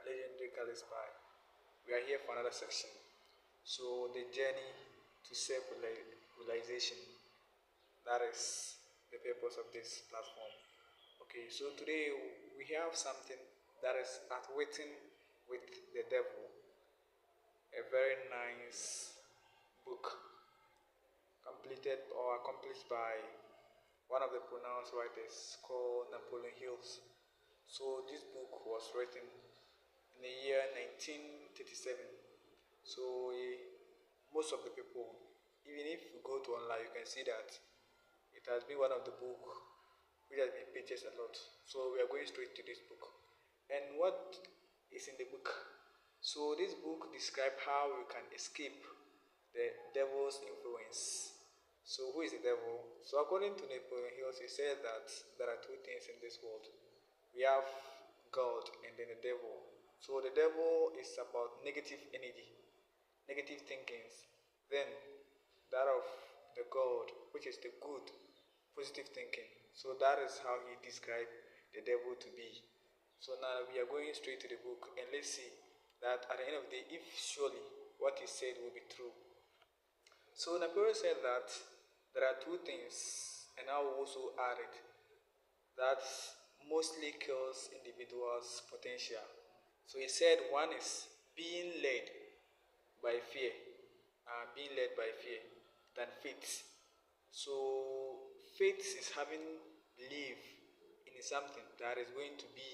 legendary Spy. We are here for another section. So, the journey to self-realization. That is the purpose of this platform. Okay, so today we have something that is Outwitting with the Devil, a very nice book completed or accomplished by one of the pronounced writers called Napoleon Hills. So this book was written in the year 1937. So most of the people, even if you go to online, you can see that it has been one of the book which has been purchased a lot. So we are going straight to this book. And what is in the book? So this book describes how we can escape the devil's influence. So who is the devil? So according to Napoleon Hills, he said that there are two things in this world. We have God and then the devil. So the devil is about negative energy, negative thinkings. Then that of the God, which is the good, positive thinking. So that is how he described the devil to be. So now we are going straight to the book and let's see that at the end of the day, if surely what he said will be true. So Napoleon said that there are two things, and I will also add it, that mostly kills individuals' potential. So he said one is being led by fear, than faith. So faith is having belief in something that is going to be,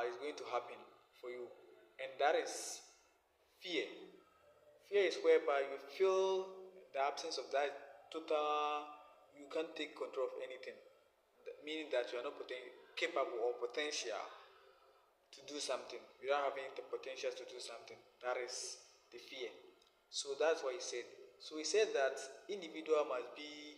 is going to happen for you, and that is fear. Fear is whereby you feel the absence of that total, you can't take control of anything, meaning that you are not capable or potential to do something. You don't have any potential to do something. That is the fear. So that's what he said. So he said that individual must be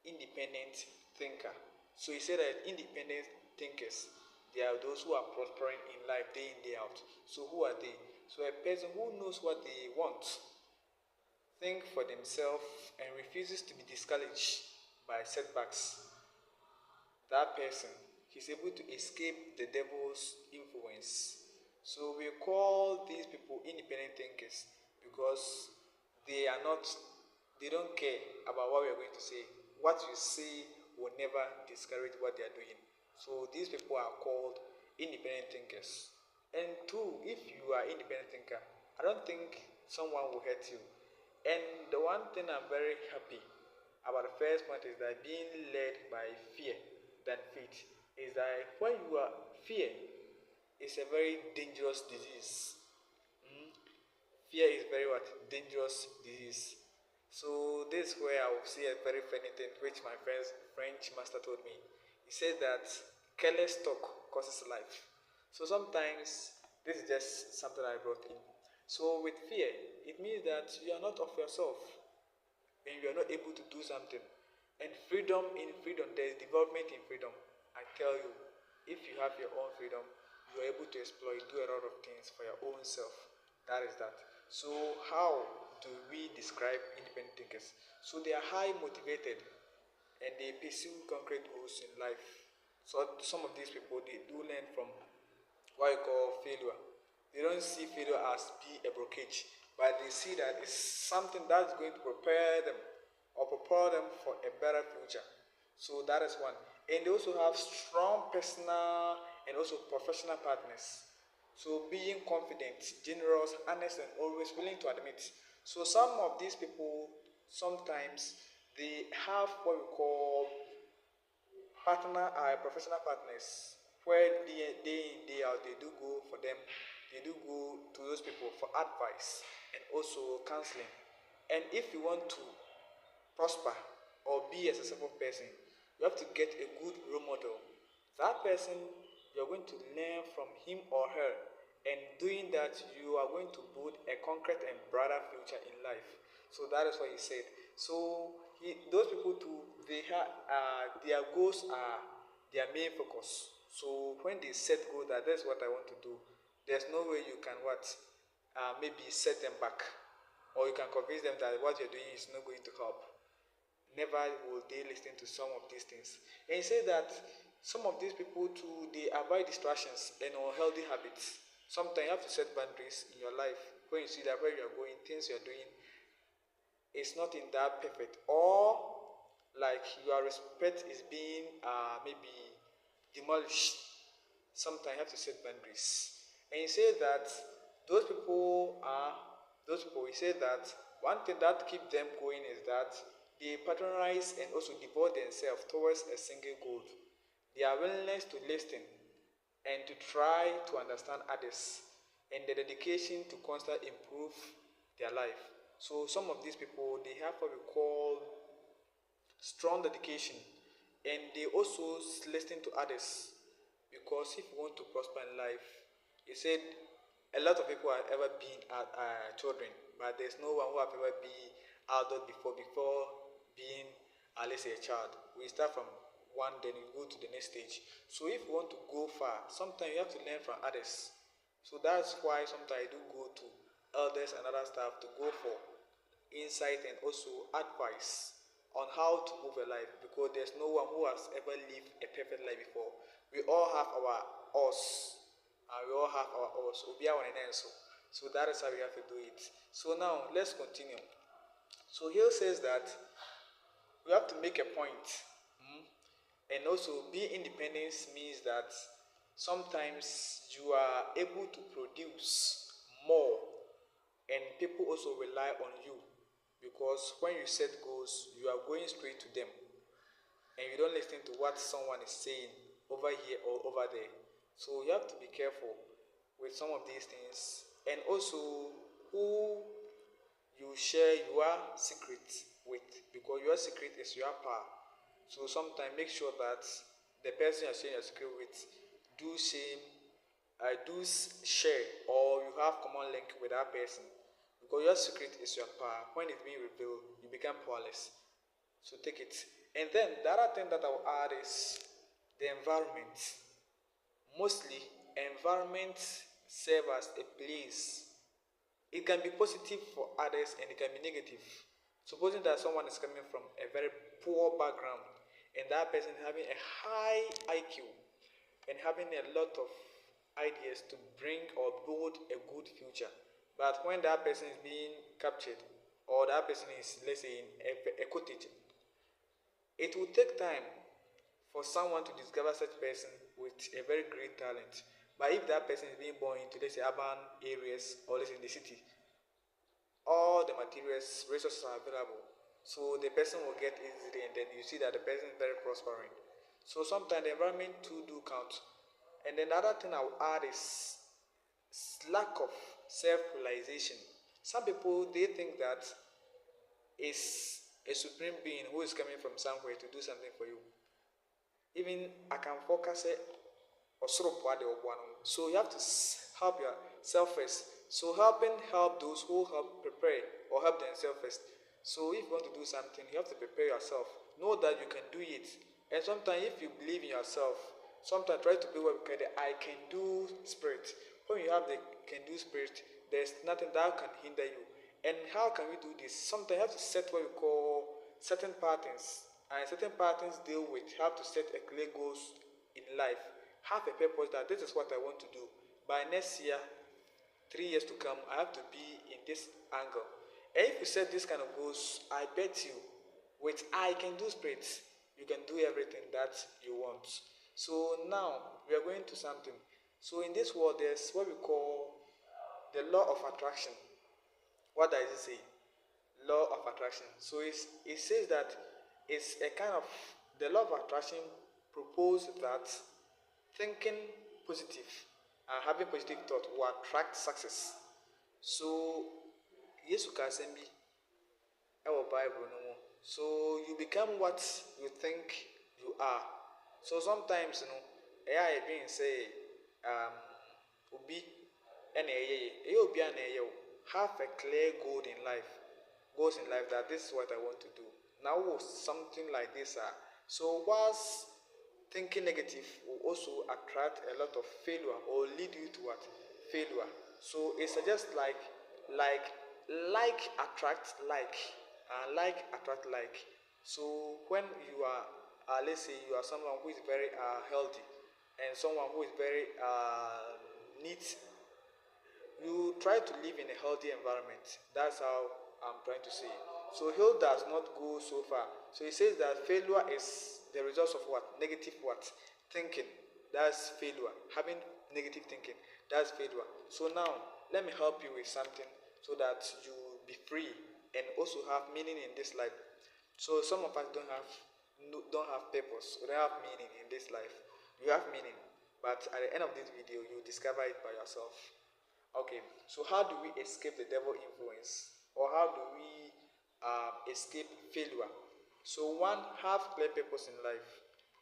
independent thinker. So he said that independent thinkers, they are those who are prospering in life day in, day out. So who are they? So a person who knows what they want, think for themselves, and refuses to be discouraged by setbacks. That person, he's able to escape the devil's influence. So we call these people independent thinkers because they don't care about what we are going to say. What you say will never discourage what they are doing. So these people are called independent thinkers. And two, if you are independent thinker, I don't think someone will hurt you. And the one thing I'm very happy about the first point is that being led by fear than faith is that when you are fear is a very dangerous disease. Fear is very what? Dangerous disease. So this is where I will see a very funny thing which my French master told me. He said that careless talk causes life. So sometimes this is just something I brought in. So with fear, it means that you are not of yourself and you are not able to do something. And freedom, there is development in freedom. I tell you, if you have your own freedom, you are able to exploit, do a lot of things for your own self. That is that. So how do we describe independent thinkers? So they are high motivated and they pursue concrete goals in life. So some of these people, they do learn from what you call failure. They don't see failure as be a blockage, but they see that it's something that's going to prepare them or prepare them for a better future. So that is one. And they also have strong personal and also professional partners. So being confident, generous, honest, and always willing to admit. So some of these people sometimes they have what we call professional partners where day in day out they do go for them, they do go to those people for advice and also counseling. And if you want to prosper or be a successful person, you have to get a good role model. That person, you're going to learn from him or her, and doing that you are going to build a concrete and brighter future in life. So that is what he said. So those people too, their goals are their main focus. So when they set goals that that's what I want to do, there's no way you can maybe set them back, or you can convince them that what you're doing is not going to help. Never will they listen to some of these things. And he said that some of these people too, they avoid distractions and unhealthy habits. Sometimes you have to set boundaries in your life when you see that where you are going, things you are doing is not in that perfect, or like your respect is being maybe demolished. Sometimes you have to set boundaries. And you say that those people are those people. You say that one thing that keep them going is that they patronize and also devote themselves towards a single goal. Their willingness to listen and to try to understand others, and the dedication to constantly improve their life. So some of these people, they have what we call strong dedication, and they also listen to others, because if you want to prosper in life, he said a lot of people have ever been children, but there's no one who have ever been adult before being let's say a child. We start from one, then you go to the next stage. So if you want to go far, sometimes you have to learn from others. So that's why sometimes I do go to elders and other staff to go for insight and also advice on how to move a life, because there's no one who has ever lived a perfect life before. We all have our us, and we all have our us. So that is how we have to do it. So now let's continue. So Hill says that we have to make a point. Mm, and also being independent means that sometimes you are able to produce more, and people also rely on you, because when you set goals, you are going straight to them, and you don't listen to what someone is saying over here or over there. So you have to be careful with some of these things, and also who you share your secret with, because your secret is your power. So sometimes make sure that the person you're sharing your secret with do same do share, or you have common link with that person, because your secret is your power. When it's being revealed, you become powerless. So take it. And then the other thing that I will add is the environment. Mostly environment serve as a place. It can be positive for others and it can be negative. Supposing that someone is coming from a very poor background, and that person having a high IQ and having a lot of ideas to bring or build a good future. But when that person is being captured, or that person is, let's say, in a cottage, it will take time for someone to discover such person with a very great talent. But if that person is being born into, let's say, urban areas, or let's say in the city, all the materials, resources are available. So the person will get easily, and then you see that the person is very prospering. So sometimes the environment too do count. And then the other thing I will add is lack of self-realization. Some people, they think that is a supreme being who is coming from somewhere to do something for you. Even I can focus it or sort of what they want. So you have to help yourself first. So help those who help prepare or help themselves first. So if you want to do something, you have to prepare yourself. Know that you can do it. And sometimes if you believe in yourself, sometimes try to be what we call the I can do spirit. When you have the can do spirit, there's nothing that can hinder you. And how can we do this? Sometimes you have to set what we call certain patterns. And certain patterns deal with how to set a clear goals in life. Have a purpose that this is what I want to do. By next year, 3 years to come, I have to be in this angle. And if you set this kind of goals, I bet you, with I can do spirits, you can do everything that you want. So now we are going to something. So in this world, there's what we call the law of attraction. What does it say? Law of attraction. So it says that it's a kind of the law of attraction proposes that thinking positive and having positive thought will attract success. So Yesu ka asɛm bi ɛwɔ Bible no mu. So you become what you think you are. So sometimes you know, ɛyɛ being say obi ɛna ɛyɛ obi a na ɛyɛ o. Have a clear goal in life. Goals in life that this is what I want to do. Now something like this so whilst thinking negative will also attract a lot of failure or lead you to what? Failure. So it's just like attract like, and like attract like. So when you are let's say you are someone who is very healthy, and someone who is very neat You try to live in a healthy environment. That's how I'm trying to say. So Hill does not go so far. So he says that failure is the result of what? Negative what? Thinking. That's failure. Having negative thinking. That's failure. So now let me help you with something so that you be free and also have meaning in this life. So some of us don't have purpose. We don't have meaning in this life. You have meaning, but at the end of this video, you discover it by yourself. Okay, so how do we escape the devil influence, or how do we escape failure? So one, have clear purpose in life.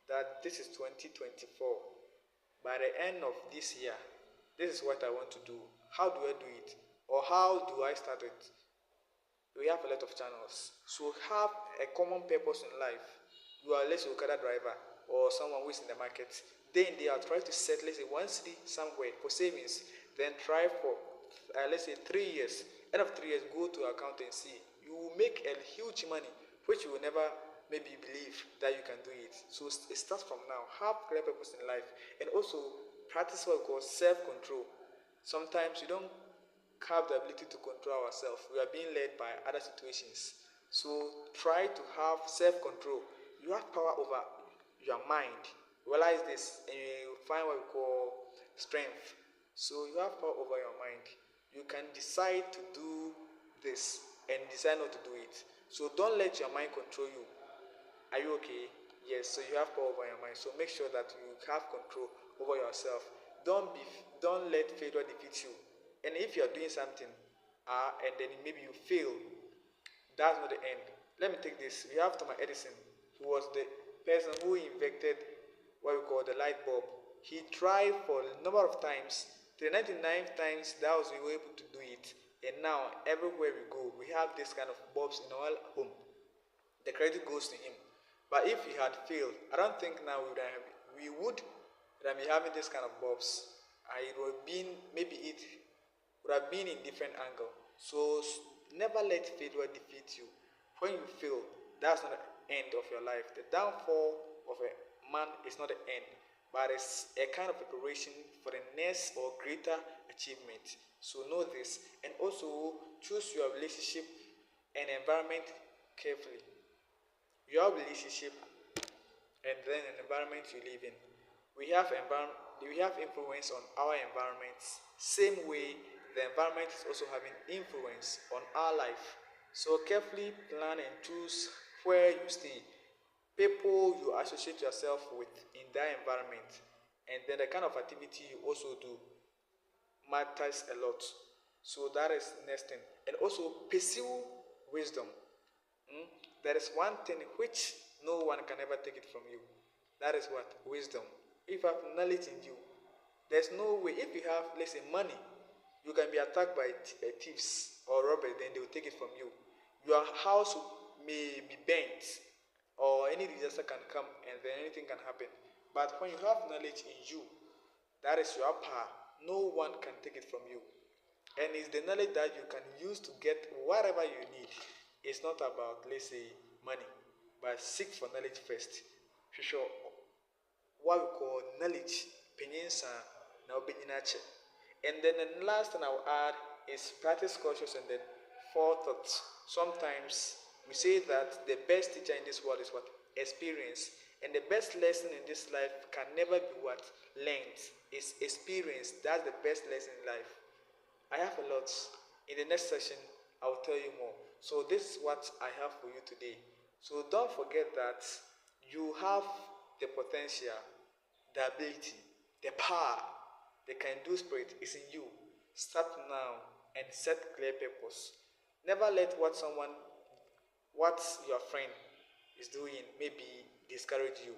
That this is 2024. By the end of this year, this is what I want to do. How do I do it? Or how do I start it? We have a lot of channels. So have a common purpose in life. You are, let's say, Okada driver or someone who is in the market. Day in, day out, try to set, let's say, one city somewhere for savings. Then try for, let's say, 3 years. End of 3 years, go to accountancy. You will make a huge money, which you will never maybe believe that you can do it. So it starts from now. Have clear purpose in life. And also practice what we call self-control. Sometimes you don't have the ability to control ourselves. We are being led by other situations. So try to have self-control. You have power over your mind. Realize this and you find what we call strength. So you have power over your mind. You can decide to do this and decide not to do it. So don't let your mind control you. Are you okay? Yes, so you have power over your mind. So make sure that you have control over yourself. Don't let failure defeat you. And if you are doing something and then maybe you fail, that's not the end. Let me take this. We have Thomas Edison, who was the person who invented what we call the light bulb. He tried for a number of times. The 99th times that was we were able to do it. And now everywhere we go, we have this kind of bulbs in our home. The credit goes to him. But if he had failed, I don't think now we would be having this kind of bulbs. It would have been, maybe it would have been in different angle. So never let failure defeat you. When you fail, that's not the end of your life. The downfall of a man is not the end, but it's a kind of preparation for the next or greater achievement. So know this, and also choose your relationship and environment carefully. Your relationship and then an environment you live in. We have influence on our environments. Same way the environment is also having influence on our life. So carefully plan and choose where you stay, people you associate yourself with in that environment, and then the kind of activity you also do matters a lot. So that is next thing. And also pursue wisdom. Mm? There is one thing which no one can ever take it from you. That is what? Wisdom. If you have knowledge in you, there's no way. If you have, let's say, money, you can be attacked by thieves or robbers, then they will take it from you. Your house may be bent, or any disaster can come, and then anything can happen. But when you have knowledge in you, that is your power. No one can take it from you. And it's the knowledge that you can use to get whatever you need. It's not about, let's say, money, but seek for knowledge first. Sure, what we call knowledge, penyensa, now benyinache. And then the last thing I'll add is practice cautious and then forethought. Sometimes we say that the best teacher in this world is what? Experience. And the best lesson in this life can never be what? Learned. It's experience. That's the best lesson in life. I have a lot. In the next session, I will tell you more. So this is what I have for you today. So don't forget that you have the potential, the ability, the power, the can do spirit is in you. Start now and set clear purpose. Never let what your friend is doing maybe discourage you.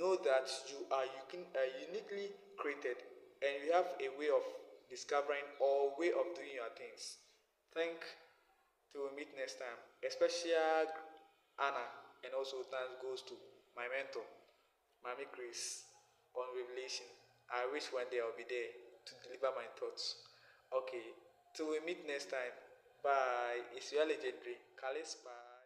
Know that you are uniquely created and you have a way of discovering or way of doing your things. Think till we meet next time. Especially Anna, and also thanks goes to my mentor, Mami Chris, on Revelation. I wish one day I'll be there to deliver my thoughts. Okay, till we meet next time. Bye. It's your legendary Kalispa.